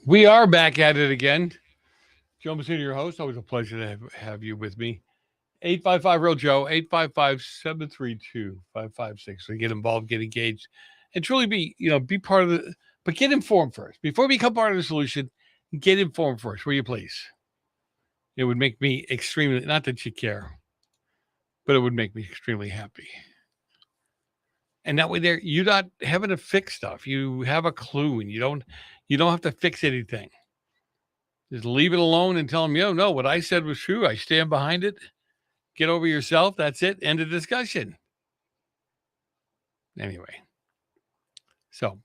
We are back at it again. Joe Messina, your host. Always a pleasure to have you with me. 855 Real Joe, 855 732 5556. So get involved, get engaged, and truly be part of the, but get informed first. Before we become part of the solution, get informed first, will you please? It would make me extremely, not that you care, but it would make me extremely happy. And that way there, you're not having to fix stuff. You have a clue and you don't have to fix anything. Just leave it alone and tell them, no, what I said was true. I stand behind it. Get over yourself. That's it. End of discussion. Anyway, so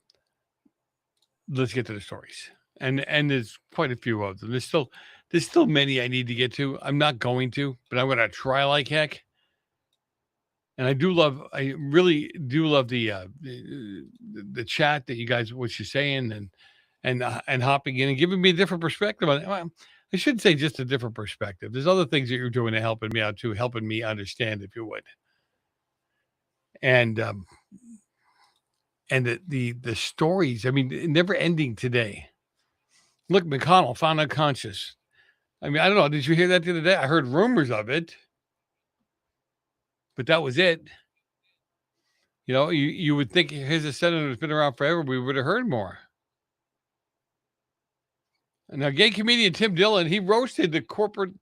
let's get to the stories. And there's quite a few of them. There's still many I need to get to. I'm not going to, but I'm going to try like heck. And I really do love the chat that you guys, what you're saying and hopping in and giving me a different perspective on it. Well, I shouldn't say just a different perspective. There's other things that you're doing to helping me out too, helping me understand, if you would. And the stories. I mean, never ending today. Look, McConnell found unconscious. I mean, I don't know. Did you hear that the other day? I heard rumors of it, but that was it. You would think here's a senator that's been around forever. We would have heard more. Now, gay comedian Tim Dillon, he roasted the corporate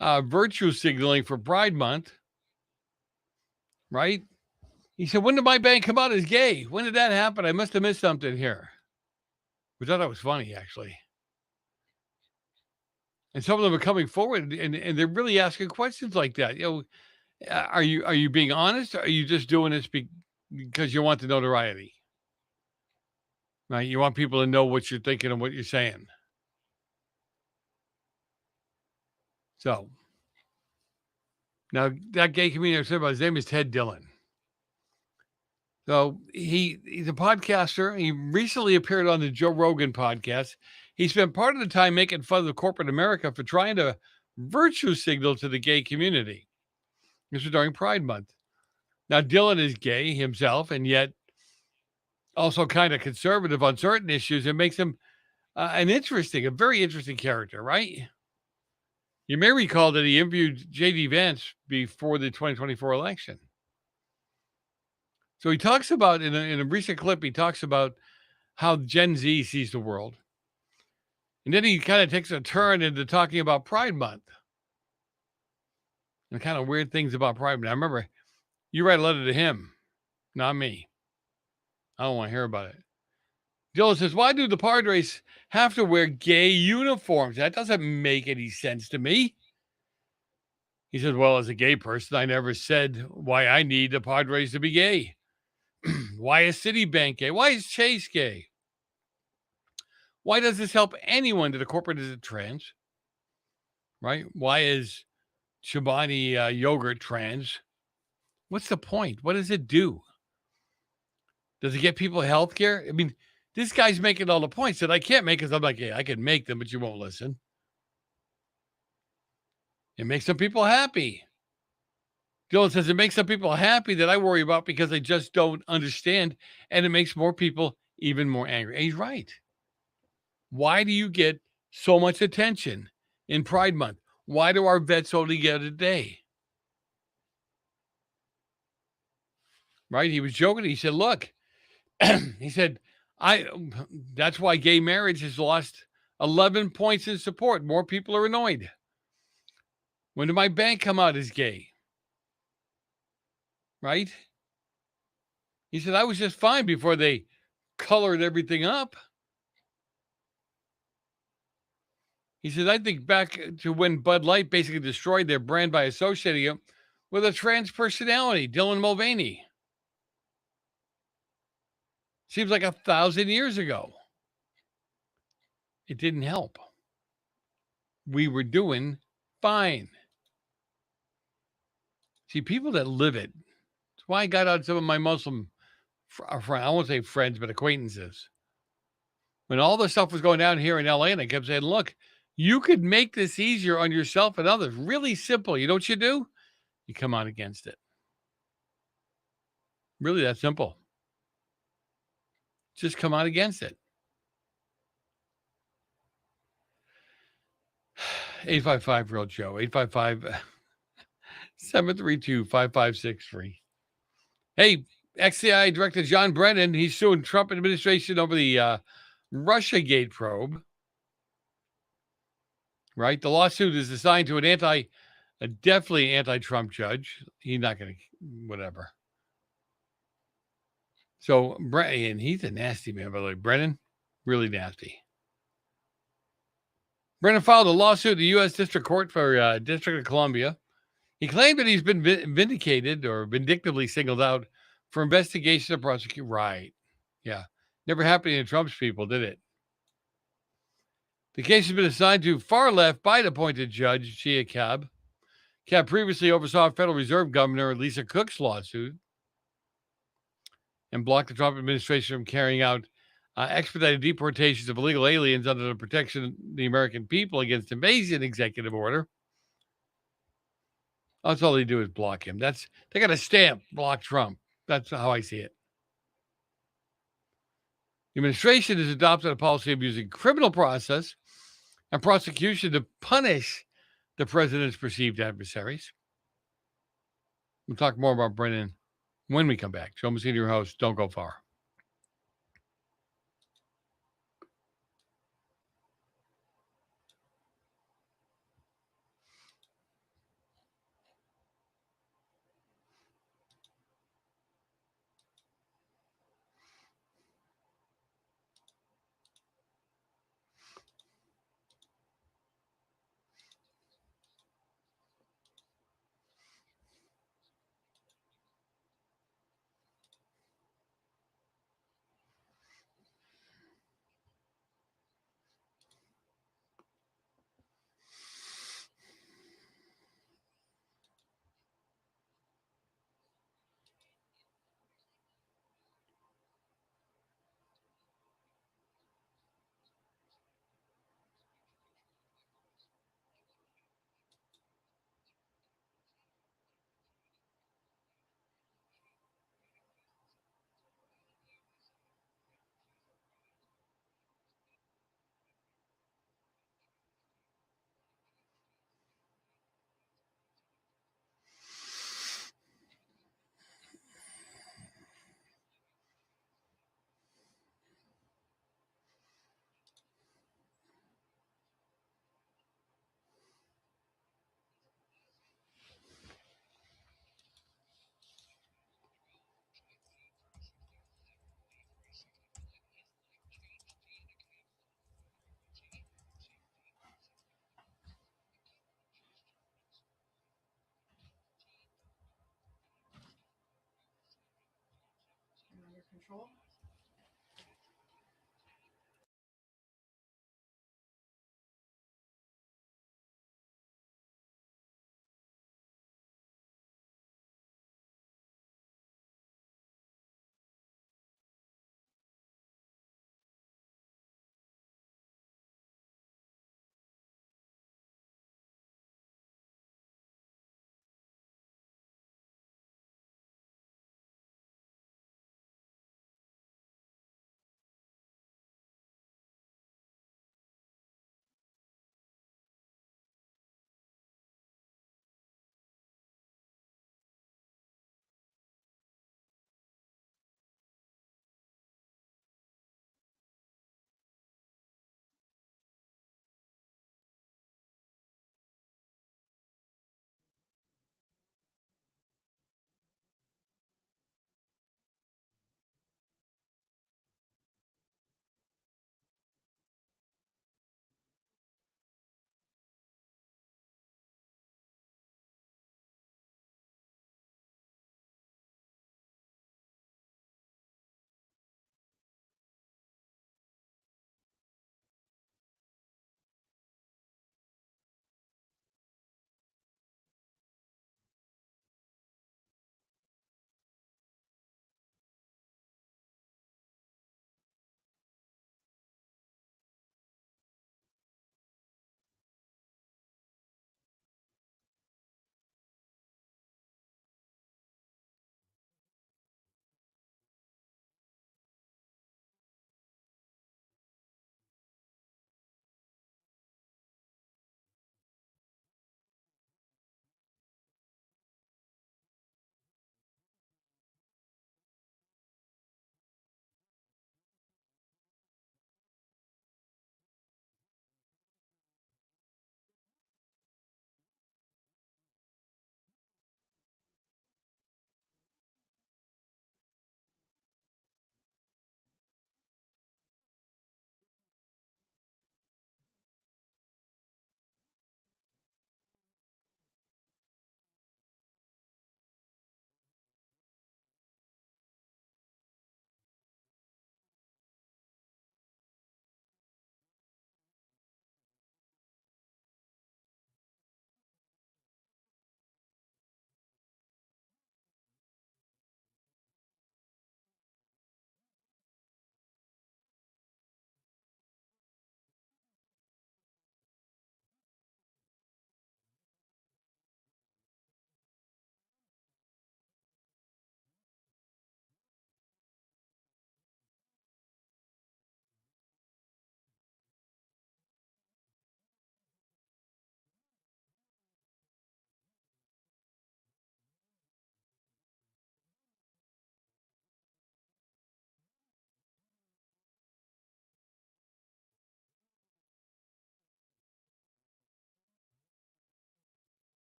virtue signaling for Pride Month, right? He said, when did my bank come out as gay? When did that happen? I must have missed something here. Which I thought was funny, actually. And some of them are coming forward and they're really asking questions like that. Are you being honest? Or are you just doing this because you want the notoriety? Right? You want people to know what you're thinking and what you're saying. So now that gay comedian I said about, his name is Ted Dillon. So he's a podcaster. He recently appeared on the Joe Rogan podcast. He spent part of the time making fun of corporate America for trying to virtue signal to the gay community. This was during Pride Month. Now, Dillon is gay himself, and yet also kind of conservative on certain issues. It makes him a very interesting character, right? You may recall that he interviewed J.D. Vance before the 2024 election. So he talks about, in a recent clip, he talks about how Gen Z sees the world. And then he kind of takes a turn into talking about Pride Month and kind of weird things about Pride Month. I remember you write a letter to him, not me. I don't want to hear about it. Dillon says, why do the Padres have to wear gay uniforms? That doesn't make any sense to me. He said, well, as a gay person, I never said why I need the Padres to be gay. Why is Citibank gay? Why is Chase gay? Why does this help anyone that a corporate is trans? Right? Why is Chobani yogurt trans? What's the point? What does it do? Does it get people health care? I mean, this guy's making all the points that I can't make because I'm like, hey, I can make them, but you won't listen. It makes some people happy. Dillon says it makes some people happy that I worry about because they just don't understand. And it makes more people even more angry. And he's right. Why do you get so much attention in Pride Month? Why do our vets only get a day? Right? He was joking. He said, look, he said, that's why gay marriage has lost 11 points in support. More people are annoyed. When did my bank come out as gay? Right? He said, I was just fine before they colored everything up. He said, I think back to when Bud Light basically destroyed their brand by associating it with a trans personality, Dylan Mulvaney. Seems like 1,000 years ago. It didn't help. We were doing fine. See, people that live it. That's why I got out some of my Muslim friends. I won't say friends, but acquaintances. When all the stuff was going down here in LA, and I kept saying, look, you could make this easier on yourself and others. Really simple. You know what you do? You come out against it. Really that simple. Just come out against it. 855 Real Joe. 855 732 5563. Hey, XCI Director John Brennan, he's suing Trump administration over the Russiagate probe. Right? The lawsuit is assigned to a definitely anti-Trump judge. He's not going to, whatever. So, and he's a nasty man, by the way. Brennan, really nasty. Brennan filed a lawsuit in the U.S. District Court for District of Columbia. He claimed that he's been vindicated or vindictively singled out for investigation and prosecution. Right. Yeah. Never happened to Trump's people, did it? The case has been assigned to far-left Biden-appointed Judge Chia Cab. Cab previously oversaw Federal Reserve Governor Lisa Cook's lawsuit and blocked the Trump administration from carrying out expedited deportations of illegal aliens under the Protection of the American People Against Invasion executive order. That's all they do is block him. They got a stamp, block Trump. That's how I see it. The administration has adopted a policy of using criminal process and prosecution to punish the president's perceived adversaries. We'll talk more about Brennan when we come back. Joe Messina, your host. Don't go far.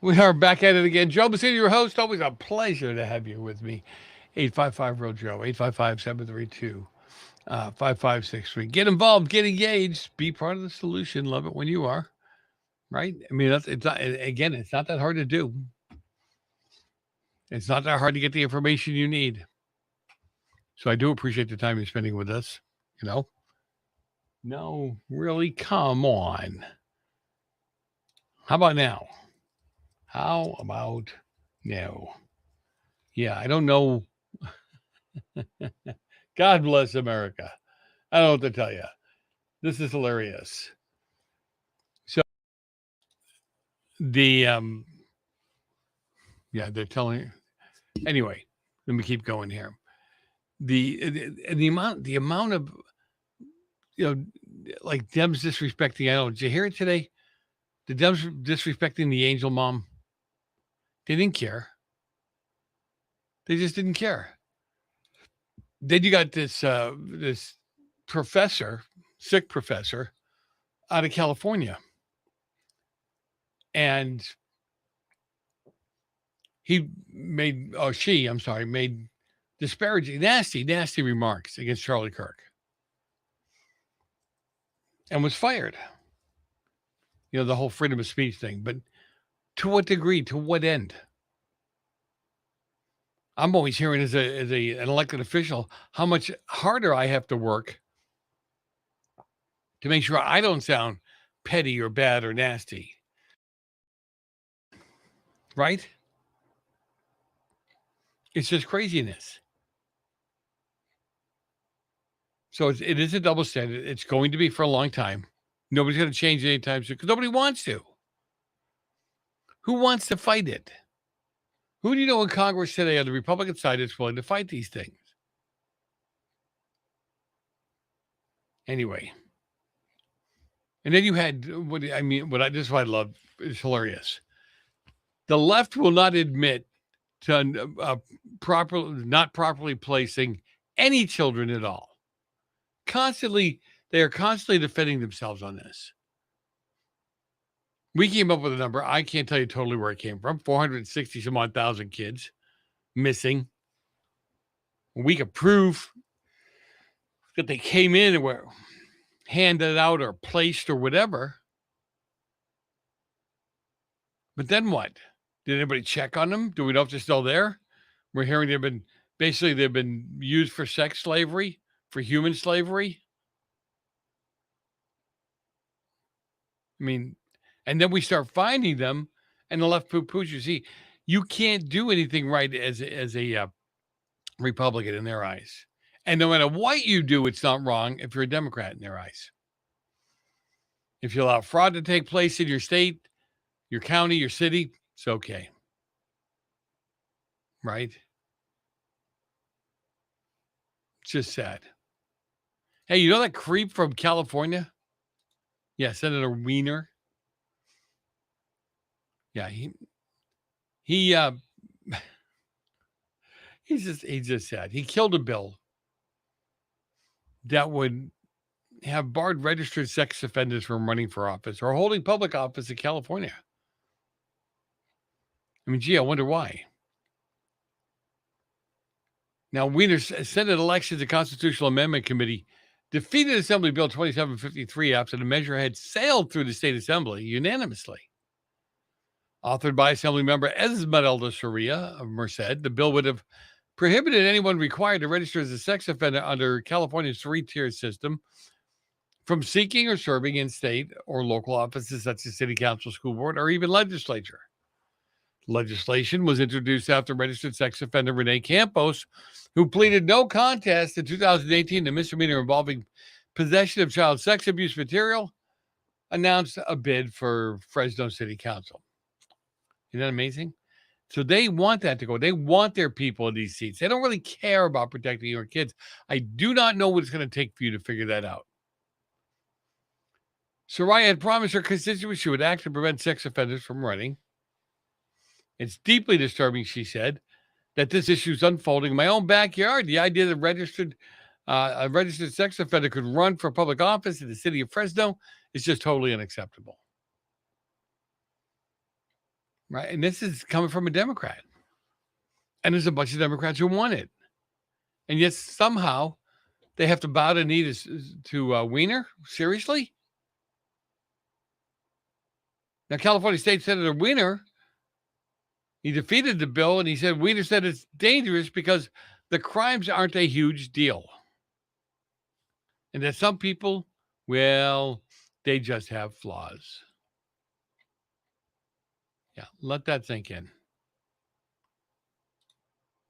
We are back at it again. Joe Messina, your host. Always a pleasure to have you with me. 855 Real Joe, 855 732 5563. Get involved, get engaged, be part of the solution. Love it when you are, right? I mean, it's not, again, it's not that hard to do. It's not that hard to get the information you need. So I do appreciate the time you're spending with us. You know, no, really, come on. How about now? How about now? Yeah, I don't know. God bless America. I don't know what to tell you. This is hilarious. So the yeah, they're telling. Anyway, let me keep going here. The amount of like Dems disrespecting. I don't know. Did you hear it today? The Dems disrespecting the angel mom. They didn't care. They just didn't care. Then you got this professor, sick professor, out of California, and made disparaging, nasty remarks against Charlie Kirk, and was fired. You know, the whole freedom of speech thing, but to what degree? To what end? I'm always hearing as an elected official how much harder I have to work to make sure I don't sound petty or bad or nasty. Right? It's just craziness. So it is a double standard. It's going to be for a long time. Nobody's going to change it anytime soon because nobody wants to. Who wants to fight it? Who do you know in Congress today on the Republican side is willing to fight these things? Anyway. And then you had this is what I love. It's hilarious. The left will not admit to not properly placing any children at all. They are constantly defending themselves on this. We came up with a number. I can't tell you totally where it came from. 460 some odd thousand kids missing. We could prove that they came in and were handed out or placed or whatever. But then what? Did anybody check on them? Do we know if they're still there? We're hearing they've been used for sex slavery, for human slavery. I mean, and then we start finding them, and the left poo-poos. You see, you can't do anything right as a Republican in their eyes. And no matter what you do, it's not wrong if you're a Democrat in their eyes. If you allow fraud to take place in your state, your county, your city, it's okay. Right? It's just sad. Hey, you know that creep from California? Yeah, Senator Wiener. Yeah, he he's just sad. He killed a bill that would have barred registered sex offenders from running for office or holding public office in California. I mean, gee, I wonder why. Now, Wiener's Senate Elections and Constitutional Amendment Committee defeated Assembly Bill 2753 after the measure had sailed through the state assembly unanimously. Authored by Assemblymember Esmeralda Soria of Merced, the bill would have prohibited anyone required to register as a sex offender under California's three-tier system from seeking or serving in state or local offices such as city council, school board, or even legislature. Legislation was introduced after registered sex offender Rene Campos, who pleaded no contest in 2018 to misdemeanor involving possession of child sex abuse material, announced a bid for Fresno City Council. Isn't that amazing? So they want that to go. They want their people in these seats. They don't really care about protecting your kids. I do not know what it's going to take for you to figure that out. Soraya had promised her constituents she would act to prevent sex offenders from running. It's deeply disturbing, she said, that this issue is unfolding in my own backyard. The idea that a registered sex offender could run for public office in the city of Fresno is just totally unacceptable. right? And this is coming from a Democrat. And there's a bunch of Democrats who want it. And yet somehow they have to bow the knee to Weiner? Seriously? Now, California State Senator Weiner, he defeated the bill, and he said Weiner said it's dangerous because the crimes aren't a huge deal. And that some people, well, they just have flaws. Yeah, let that sink in.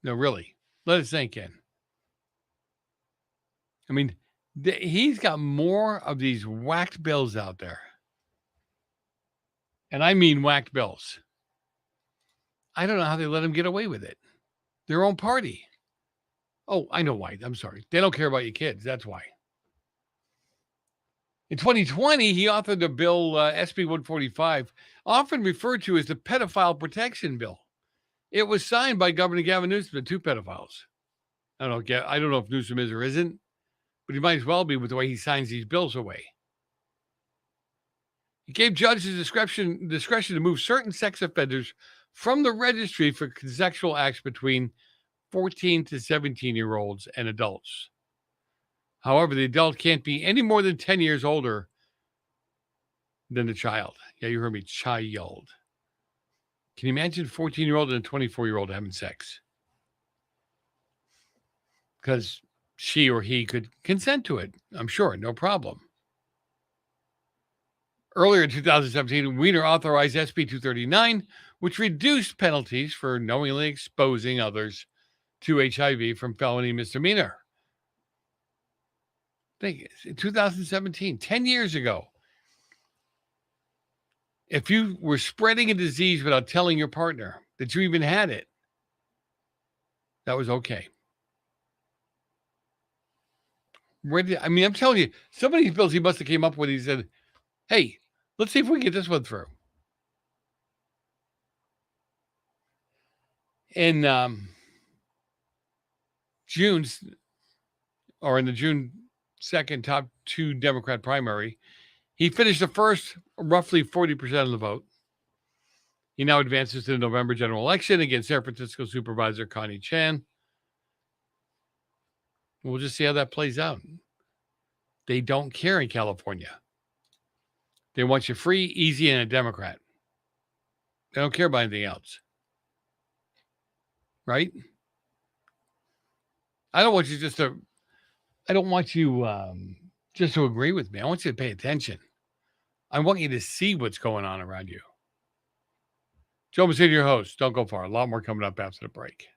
No, really, let it sink in. I mean, he's got more of these whacked bills out there. And I mean whacked bills. I don't know how they let him get away with it. Their own party. Oh, I know why. I'm sorry. They don't care about your kids. That's why. In 2020, he authored a bill, SB 145, often referred to as the Pedophile Protection Bill. It was signed by Governor Gavin Newsom, two pedophiles. I don't know if Newsom is or isn't, but he might as well be with the way he signs these bills away. It gave judges discretion to move certain sex offenders from the registry for sexual acts between 14 to 17-year-olds and adults. However, the adult can't be any more than 10 years older than the child. Yeah, you heard me, child. Can you imagine a 14-year-old and a 24-year-old having sex? Because she or he could consent to it, I'm sure, no problem. Earlier in 2017, Weiner authorized SB 239, which reduced penalties for knowingly exposing others to HIV from felony misdemeanor. In 2017, 10 years ago, if you were spreading a disease without telling your partner that you even had it, that was okay. I'm telling you, some of these bills he must have came up with, he said, hey, let's see if we can get this one through. In June, or in the June 2nd top two Democrat primary, he finished the first roughly 40% of the vote. He now advances to the November general election against San Francisco Supervisor Connie Chan. We'll just see how that plays out. They don't care in California. They want you free, easy, and a Democrat. They don't care about anything else. Right? I don't want you just to agree with me. I want you to pay attention. I want you to see what's going on around you. Joe Messina, your host. Don't go far. A lot more coming up after the break.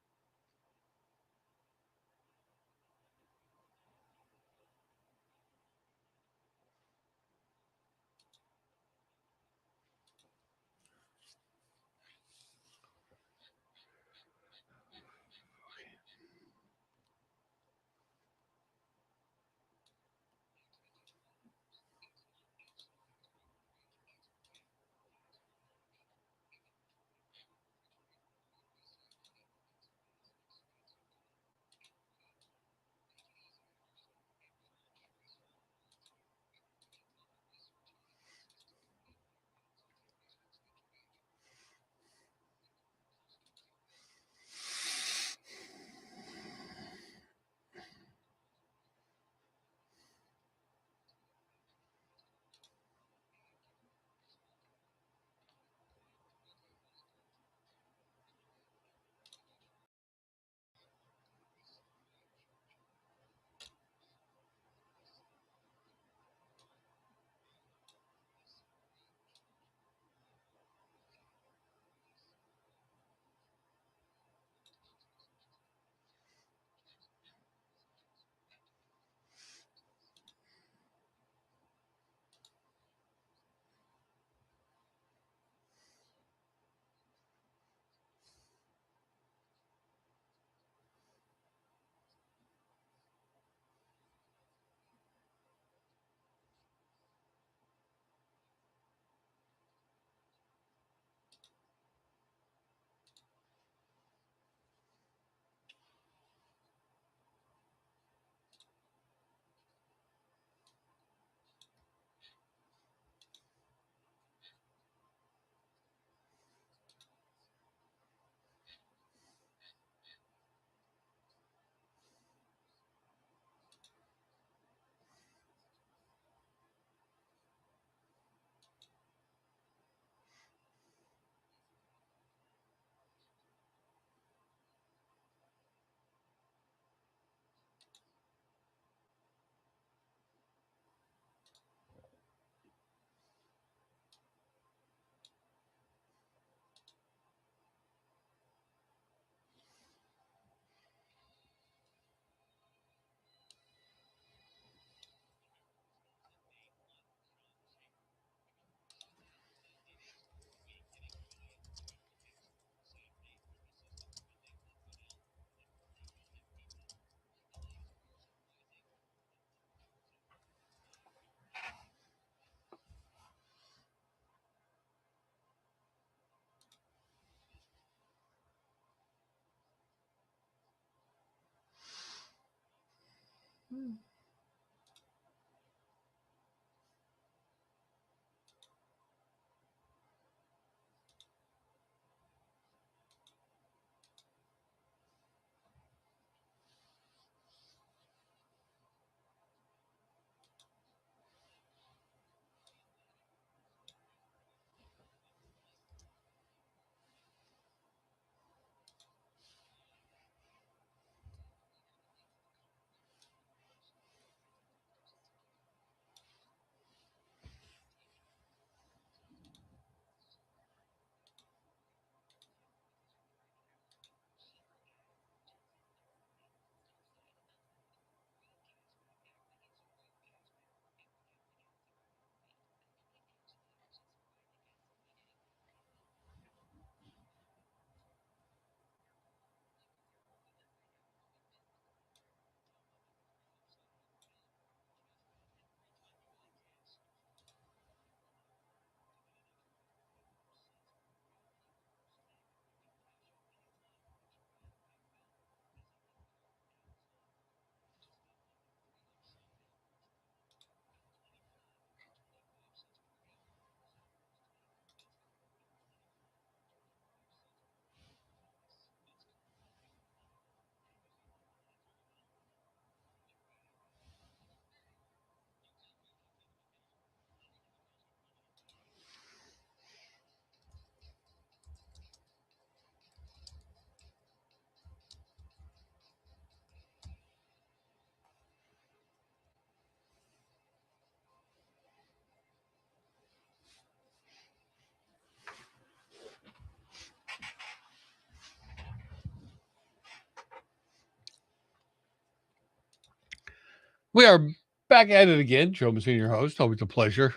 We are back at it again. Joe Messina, your host. Always a pleasure.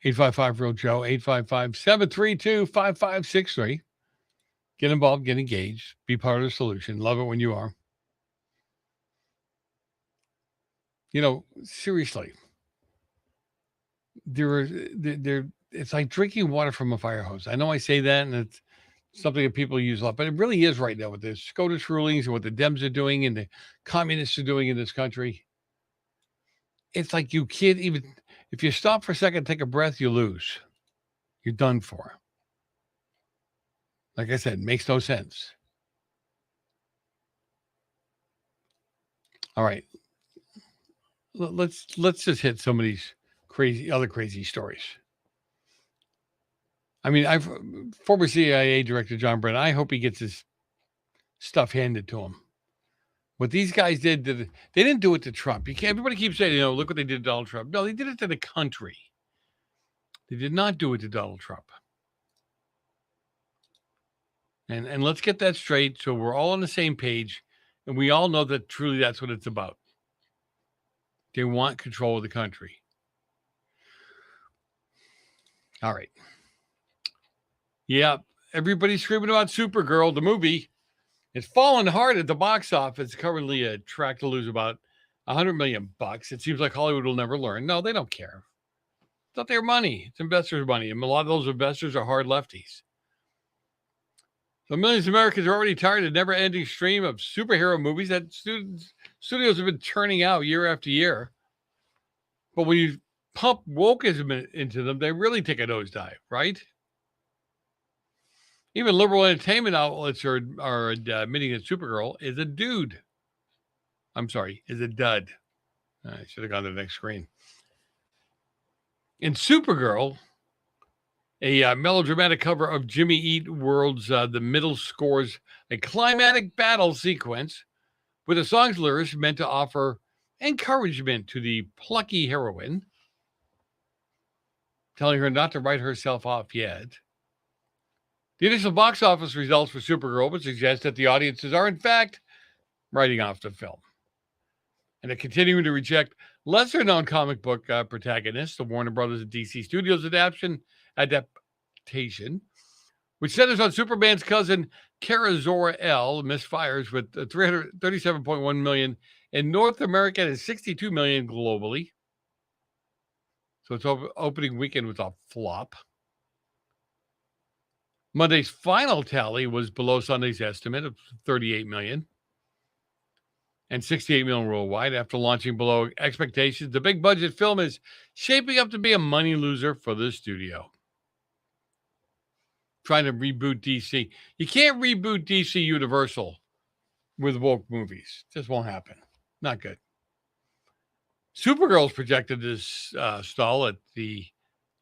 855 Real Joe, 855 732 5563. Get involved, get engaged, be part of the solution. Love it when you are. Seriously, it's like drinking water from a fire hose. I know I say that, and it's something that people use a lot, but it really is right now with the SCOTUS rulings and what the Dems are doing and the communists are doing in this country. It's like you can't even, if you stop for a second, take a breath, you lose. You're done for. Like I said, makes no sense. All right. Let's just hit some of these crazy stories. I mean, former CIA Director John Brennan, I hope he gets his stuff handed to him. What these guys did, they didn't do it to Trump. Everybody keeps saying, look what they did to Donald Trump. No, they did it to the country. They did not do it to Donald Trump. And let's get that straight so we're all on the same page and we all know that truly that's what it's about. They want control of the country. All right. Yeah, everybody's screaming about Supergirl, the movie. It's fallen hard at the box office. Currently a track to lose about $100 million. It seems like Hollywood will never learn. No, they don't care. It's not their money. It's investors' money. And a lot of those investors are hard lefties. So millions of Americans are already tired of the never-ending stream of superhero movies that studios have been turning out year after year. But when you pump wokeism into them, they really take a nosedive, right? Even liberal entertainment outlets are admitting that Supergirl is a dude. I'm sorry, is a dud. I should have gone to the next screen. In Supergirl, a melodramatic cover of Jimmy Eat World's The Middle scores a climatic battle sequence with the song's lyrics meant to offer encouragement to the plucky heroine, telling her not to write herself off yet. The initial box office results for Supergirl would suggest that the audiences are, in fact, writing off the film. And they're continuing to reject lesser-known comic book protagonists, the Warner Brothers and DC Studios adaptation, which centers on Superman's cousin, Kara Zor-El, misfires with $337.1 million in North America and $62 million globally. So its opening weekend was a flop. Monday's final tally was below Sunday's estimate of $38 million. and 68 million worldwide after launching below expectations. The big budget film is shaping up to be a money loser for the studio. Trying to reboot DC. You can't reboot DC Universal with woke movies. Just won't happen. Not good. Supergirl's projected to stall at a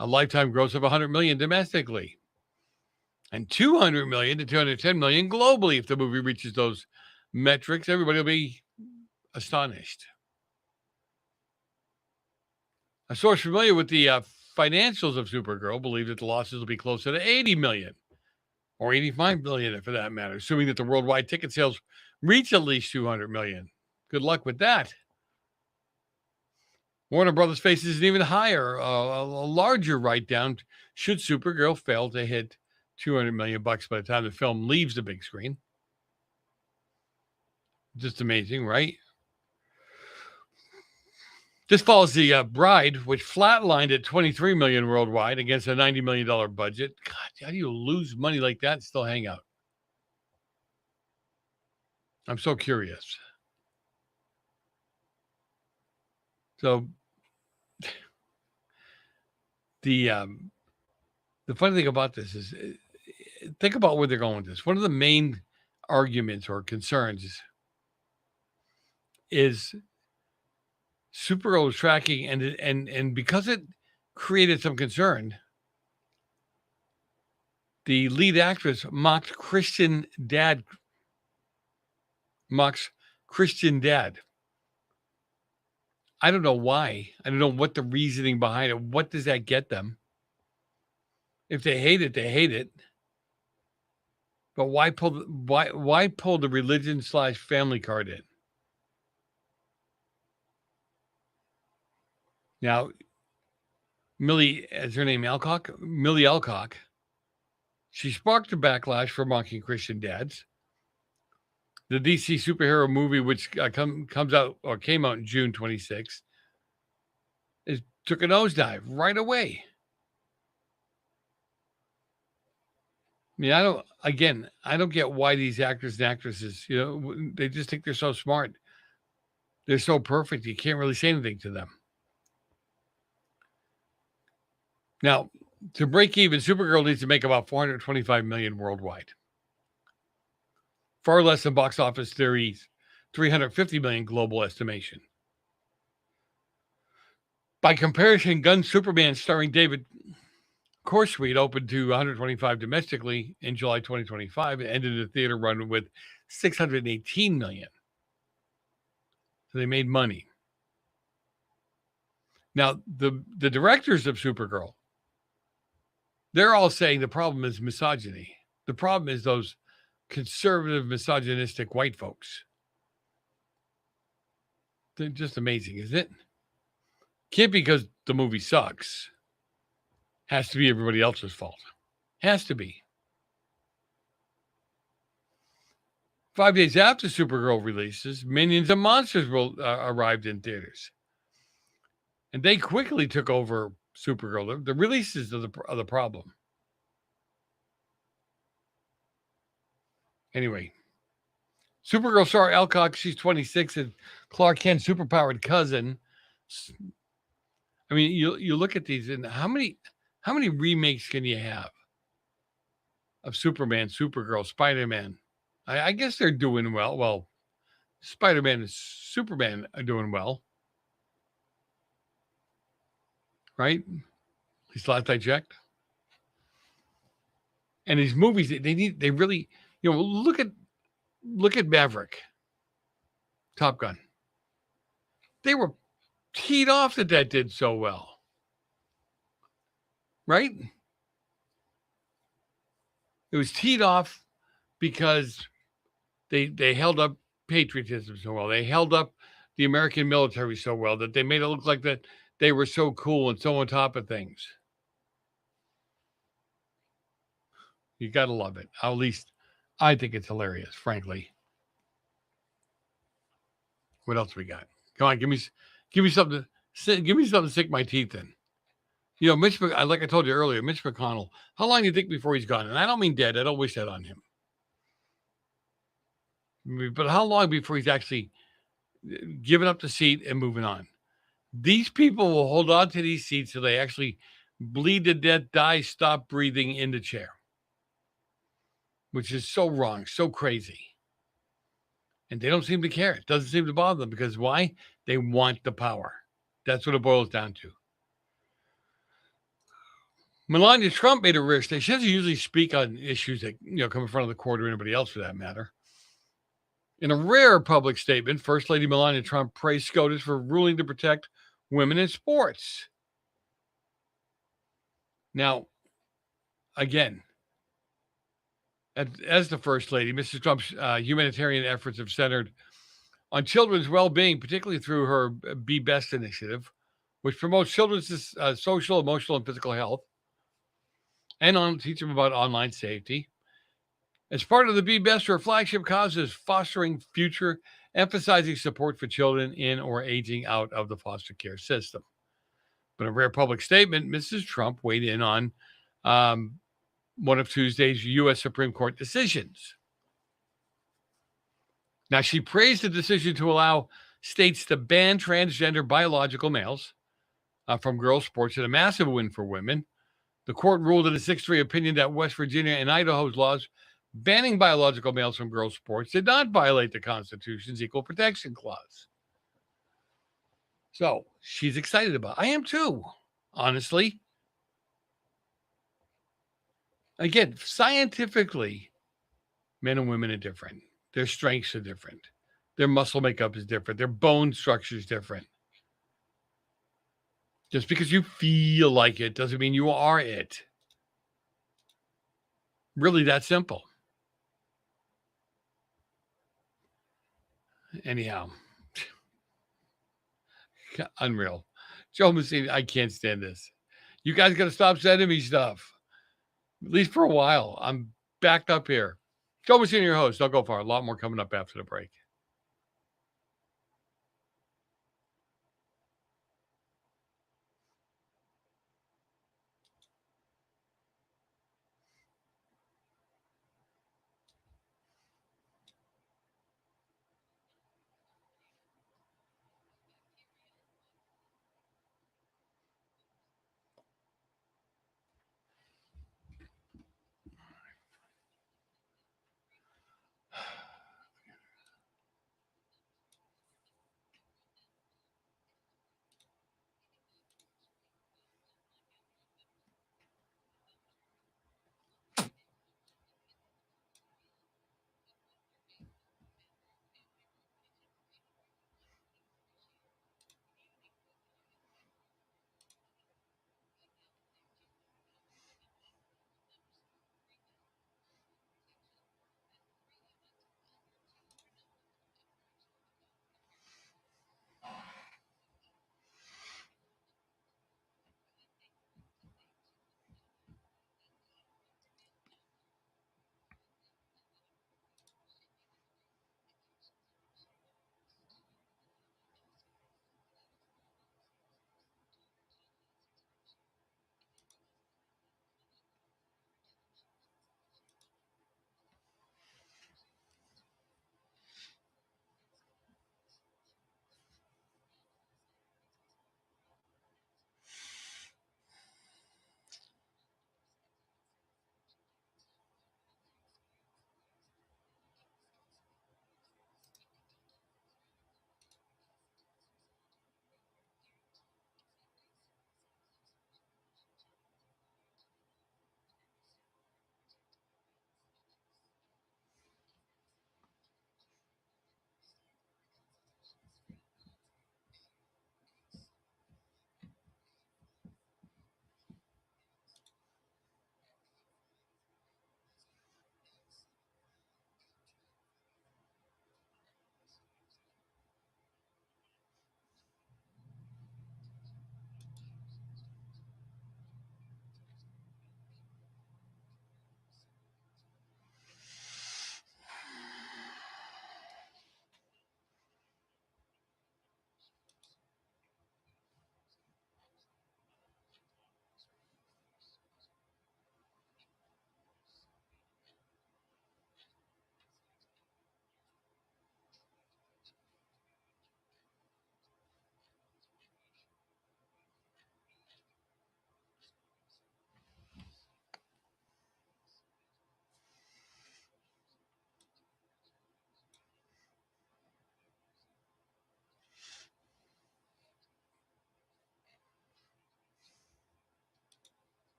lifetime gross of 100 million domestically and 200 million to 210 million globally. If the movie reaches those metrics, everybody will be astonished. A source familiar with the financials of Supergirl believes that the losses will be closer to 80 million or 85 million for that matter, assuming that the worldwide ticket sales reach at least 200 million. Good luck with that. Warner Brothers faces an even higher, a larger write-down should Supergirl fail to hit 200 million bucks by the time the film leaves the big screen. Just amazing, right? This follows The Bride, which flatlined at 23 million worldwide against a $90 million budget. God, how do you lose money like that and still hang out? I'm so curious. So the funny thing about this is, think about where they're going with this. One of the main arguments or concerns is Supergirl was tracking, and because it created some concern, the lead actress mocks Christian dad. I don't know why. I don't know what the reasoning behind it. What does that get them? If they hate it, they hate it. But why pull the religion/family card in? Now, Millie, is her name Alcock? Millie Alcock. She sparked a backlash for mocking Christian dads. The DC superhero movie, which comes out or came out in June 26th, took a nosedive right away. I mean, I don't get why these actors and actresses, they just think they're so smart. They're so perfect. You can't really say anything to them. Now, to break even, Supergirl needs to make about 425 million worldwide. Far less than Box Office Theory's 350 million global estimation. By comparison, Gunn Superman starring David Corenswet opened to 125 domestically in July 2025 and ended the theater run with 618 million. So they made money. Now, the directors of Supergirl, they're all saying the problem is misogyny. The problem is those conservative, misogynistic white folks. They're just amazing, isn't it? Can't be because the movie sucks. Has to be everybody else's fault. Has to be. 5 days after Supergirl releases, Minions and Monsters arrived in theaters. And they quickly took over Supergirl. The releases are the problem. Anyway, Supergirl star Alcock, she's 26, and Clark Kent's superpowered cousin. I mean, you look at these, and how many remakes can you have of Superman, Supergirl, Spider-Man? I guess they're doing well. Well, Spider-Man and Superman are doing well, right? At least last I checked. And these movies, they really, look at Maverick, Top Gun. They were teed off that did so well, right? It was teed off because they held up patriotism so well. They held up the American military so well that they made it look like that they were so cool and so on top of things. You got to love it. At least I think it's hilarious, frankly. What else we got? Come on, give me something. Give me something to stick my teeth in. Mitch, like I told you earlier, Mitch McConnell. How long do you think before he's gone? And I don't mean dead. I don't wish that on him. But how long before he's actually giving up the seat and moving on. These people will hold on to these seats till they actually bleed to death, die, stop breathing in the chair, which is so wrong, so crazy. And they don't seem to care. It doesn't seem to bother them because why? They want the power. That's what it boils down to. Melania Trump made a rare statement. She doesn't usually speak on issues that come in front of the court or anybody else for that matter. In a rare public statement, First Lady Melania Trump praised SCOTUS for ruling to protect women in sports. Now, again, as the First Lady, Mrs. Trump's humanitarian efforts have centered on children's well-being, particularly through her Be Best initiative, which promotes children's social, emotional, and physical health, and on teach them about online safety. As part of the Be Best, her flagship cause is fostering future, emphasizing support for children in or aging out of the foster care system. But in a rare public statement, Mrs. Trump weighed in on one of Tuesday's U.S. Supreme Court decisions. Now, she praised the decision to allow states to ban transgender biological males from girls' sports in a massive win for women. The court ruled in a 6-3 opinion that West Virginia and Idaho's laws banning biological males from girls' sports did not violate the Constitution's Equal Protection Clause. So she's excited about it. I am too, honestly. Again, scientifically, men and women are different. Their strengths are different. Their muscle makeup is different. Their bone structure is different. Just because you feel like it doesn't mean you are it. Really that simple. Anyhow, unreal. Joe Massini, I can't stand this. You guys got to stop sending me stuff. At least for a while. I'm backed up here. Joe Massini, your host. Don't go far. A lot more coming up after the break.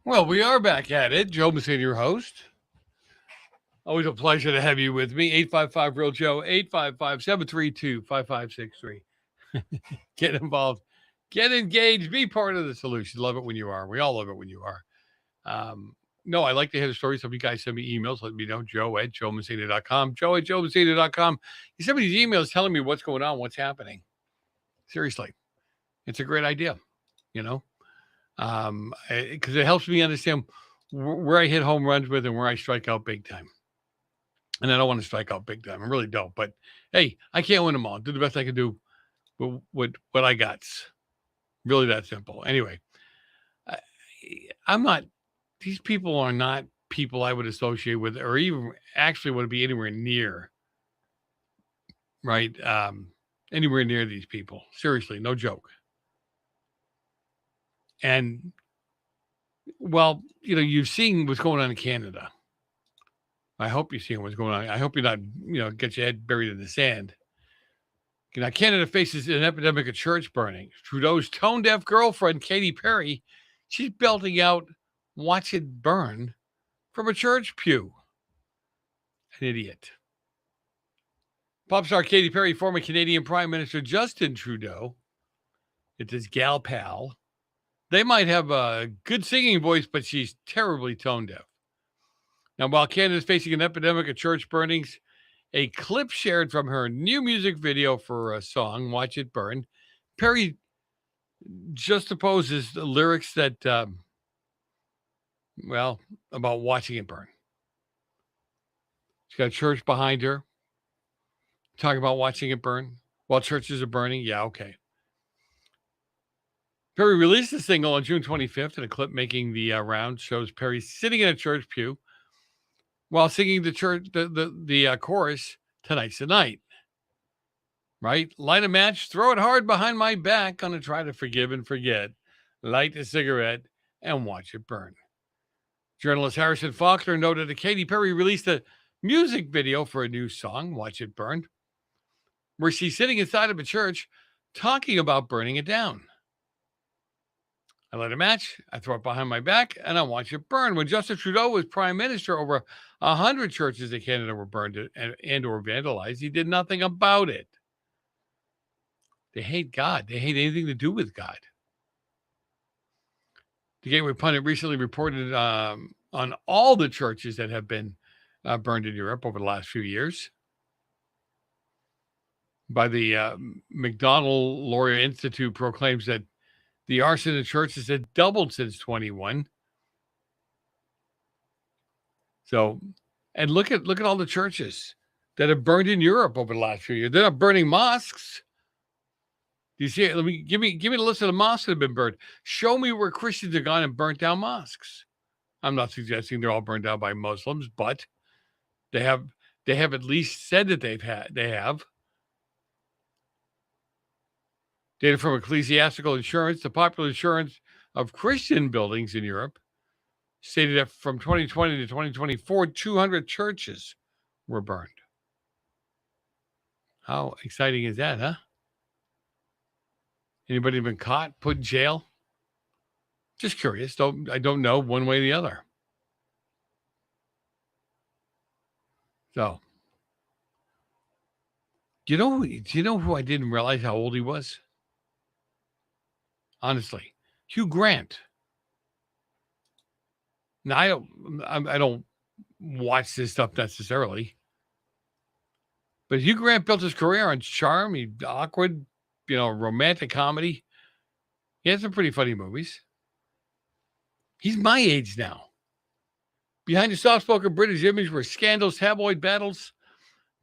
Well, we are back at it. Joe Messina, your host. Always a pleasure to have you with me. 855 Real Joe, 855 732 5563. Get involved, get engaged, be part of the solution. Love it when you are. We all love it when you are. No, I like to hear the stories. Some of you guys send me emails. Let me know. Joe at joemessina.com. Joe at joemessina.com. You send me these emails telling me what's going on, what's happening. Seriously. It's a great idea, you know, because it helps me understand where I hit home runs with and where I strike out big time. And I don't want to strike out big time. I really don't. But hey, I can't win them all. Do the best I can do with what I got. Really that simple. Anyway, I'm not, these people are not people I would associate with or even actually want to be anywhere near, right? Anywhere near these people. Seriously, no joke. And well, you know, you've seen what's going on in Canada. I hope you're seeing what's going on. I hope you're not, you know, get your head buried in the sand. Now, Canada faces an epidemic of church burning. Trudeau's tone-deaf girlfriend, Katy Perry, she's belting out "Watch It Burn" from a church pew. An idiot. Pop star Katy Perry, former Canadian Prime Minister Justin Trudeau, it's his gal pal. They might have a good singing voice, but she's terribly tone-deaf. Now, while Canada is facing an epidemic of church burnings, a clip shared from her new music video for a song, "Watch It Burn," Perry just opposes the lyrics that, well, about watching it burn. She's got a church behind her. Talking about watching it burn while churches are burning. Yeah, okay. Perry released the single on June 25th, and a clip making the round shows Perry sitting in a church pew while singing the chorus, "Tonight's the Night." Right? Light a match, throw it hard behind my back, gonna try to forgive and forget. Light a cigarette and watch it burn. Journalist Harrison Faulkner noted that Katy Perry released a music video for a new song, "Watch It Burn," where she's sitting inside of a church talking about burning it down. I light a match, I throw it behind my back, and I watch it burn. When Justin Trudeau was prime minister, over 100 churches in Canada were burned and or vandalized. He did nothing about it. They hate God. They hate anything to do with God. The Gateway Pundit recently reported on all the churches that have been burned in Europe over the last few years by the Macdonald-Laurier Institute proclaims that the arson in churches had doubled since 21. So, and look at all the churches that have burned in Europe over the last few years. They're not burning mosques. Do you see it? Give me the list of the mosques that have been burned. Show me where Christians have gone and burnt down mosques. I'm not suggesting they're all burned down by Muslims, but they have at least said that they have. Data from Ecclesiastical Insurance, the popular insurance of Christian buildings in Europe, stated that from 2020 to 2024, 200 churches were burned. How exciting is that, huh? Anybody been caught, put in jail? Just curious. I don't know one way or the other. So, do you know who I didn't realize how old he was? Honestly, Hugh Grant. Now I don't watch this stuff necessarily, but Hugh Grant built his career on charm. He awkward, romantic comedy. He had some pretty funny movies. He's my age now. Behind the soft-spoken British image were scandals, tabloid battles,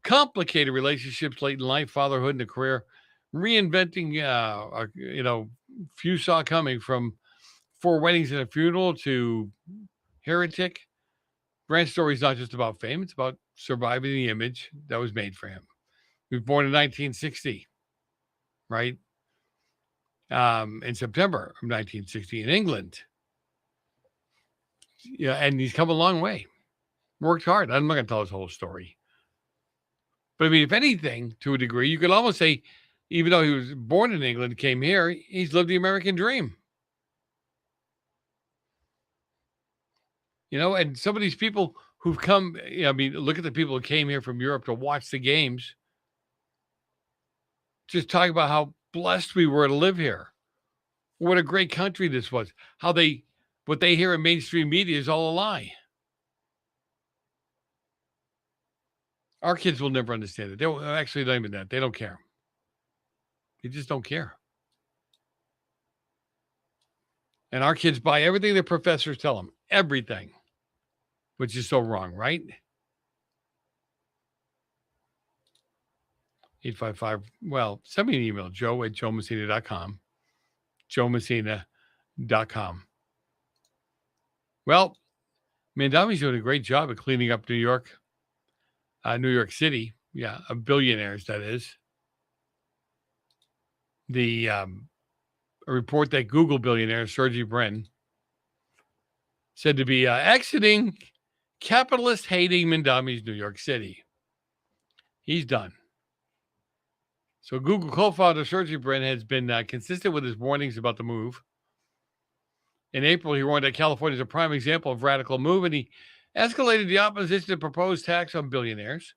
complicated relationships late in life, fatherhood, and a career, reinventing, few saw coming, from 4 weddings and a funeral to Heretic. Grant's story is not just about fame, it's about surviving the image that was made for him. He was born in 1960, right? In September of 1960 in England. Yeah, and he's come a long way. Worked hard. I'm not going to tell his whole story. But I mean, if anything, to a degree, you could almost say, even though he was born in England, came here, he's lived the American dream. And some of these people who've come, I mean, look at the people who came here from Europe to watch the games. Just talk about how blessed we were to live here. What a great country this was. What they hear in mainstream media is all a lie. Our kids will never understand it. They will, actually, not even that. They don't care. They just don't care. And our kids buy everything the professors tell them. Everything. Which is so wrong, right? 855. Well, send me an email, joe@joemessina.com. joemessina.com. Well, Mandami's doing a great job of cleaning up New York City. Yeah, of billionaires, that is. A report that Google billionaire Sergey Brin said to be exiting capitalist-hating Mandami's New York City. He's done. So Google co-founder Sergey Brin has been consistent with his warnings about the move. In April, he warned that California is a prime example of radical move, and he escalated the opposition to proposed tax on billionaires.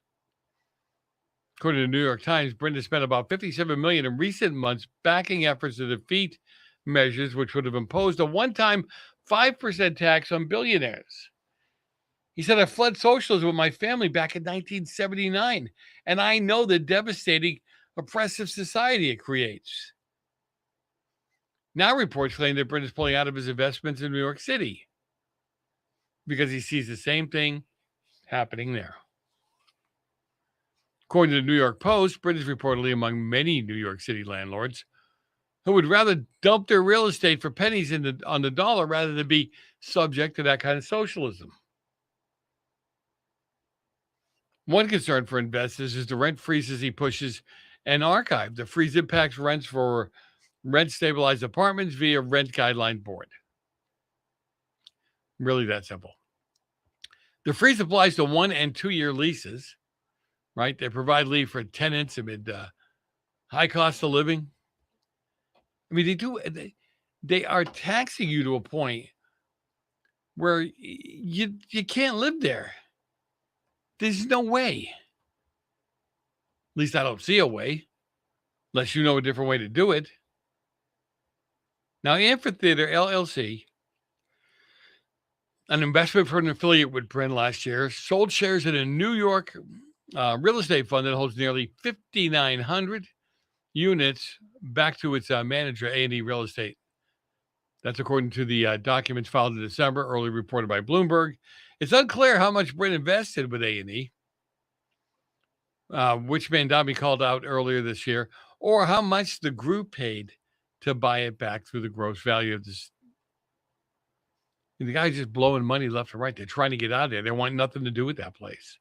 According to the New York Times, Brin has spent about $57 million in recent months backing efforts to defeat measures which would have imposed a one-time 5% tax on billionaires. He said, I fled socialism with my family back in 1979, and I know the devastating, oppressive society it creates. Now reports claim that Brin is pulling out of his investments in New York City because he sees the same thing happening there. According to the New York Post, Brin is reportedly among many New York City landlords who would rather dump their real estate for pennies on the dollar rather than be subject to that kind of socialism. One concern for investors is the rent freezes he pushes and archive. The freeze impacts rents for rent-stabilized apartments via Rent Guideline Board. Really that simple. The freeze applies to 1 and 2 year leases, right? They provide leave for tenants amid high cost of living. I mean, they are taxing you to a point where you can't live there. There's no way. At least I don't see a way, unless you know a different way to do it. Now, Amphitheater LLC, an investment for an affiliate with Brin last year, sold shares in a New York real estate fund that holds nearly 5,900 units back to its manager, A&E Real Estate. That's according to the documents filed in December, early reported by Bloomberg. It's unclear how much Brin invested with A&E, which Mandami called out earlier this year, or how much the group paid to buy it back through the gross value of this. The guy's just blowing money left and right. They're trying to get out of there. They want nothing to do with that place.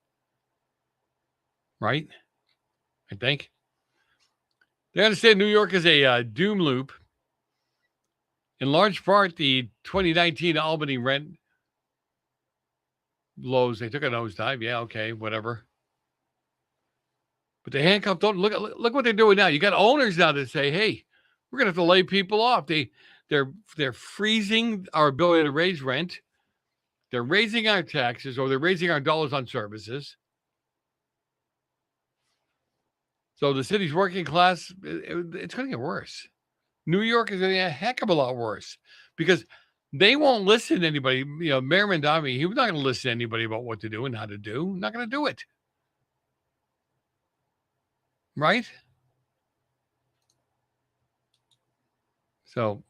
Right? I think. They understand New York is a doom loop. In large part, the 2019 Albany rent lows, they took a nosedive. Yeah, okay, whatever. But the handcuff, look what they're doing now. You got owners now that say, hey, we're going to have to lay people off. They're freezing our ability to raise rent. They're raising our taxes, or they're raising our dollars on services. So the city's working class, it's going to get worse. New York is going to get a heck of a lot worse because they won't listen to anybody. Mayor Mandami, he was not going to listen to anybody about what to do and how to do. Not going to do it. Right? So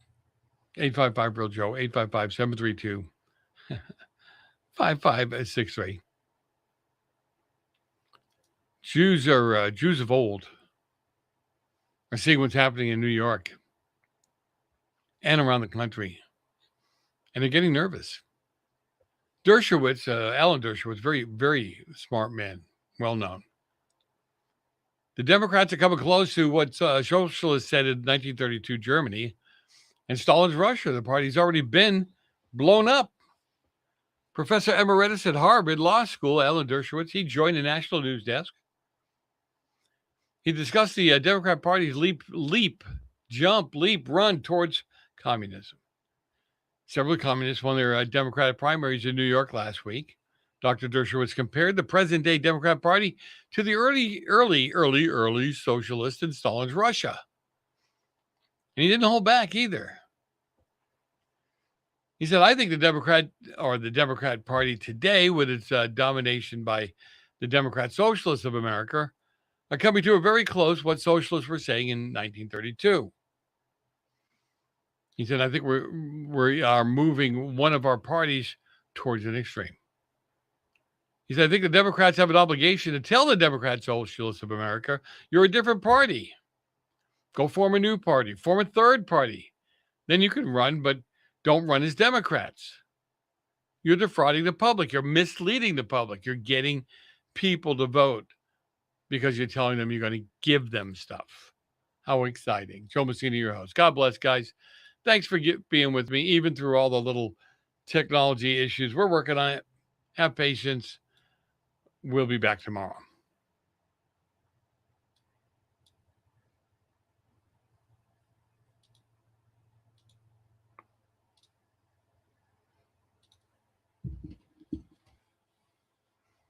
855 Real Joe, 855-732-5563. Jews of old are seeing what's happening in New York and around the country, and they're getting nervous. Dershowitz, Alan Dershowitz, very, very smart man, well known. The Democrats are coming close to what socialists said in 1932 Germany and Stalin's Russia. The party's already been blown up. Professor Emeritus at Harvard Law School, Alan Dershowitz, he joined the National News Desk. He discussed the Democrat Party's leap, run towards communism. Several communists won their Democratic primaries in New York last week. Dr. Dershowitz compared the present day Democrat Party to the early socialist in Stalin's Russia. And he didn't hold back either. He said, I think the Democrat Party today, with its domination by the Democrat Socialists of America, are coming to a very close what socialists were saying in 1932. He said, I think we are moving one of our parties towards an extreme. He said, I think the Democrats have an obligation to tell the Democrat Socialists of America, you're a different party. Go form a new party, form a third party. Then you can run, but don't run as Democrats. You're defrauding the public. You're misleading the public. You're getting people to vote because you're telling them you're going to give them stuff. How exciting. Joe Messina, your host. God bless, guys. Thanks for being with me, even through all the little technology issues. We're working on it. Have patience. We'll be back tomorrow.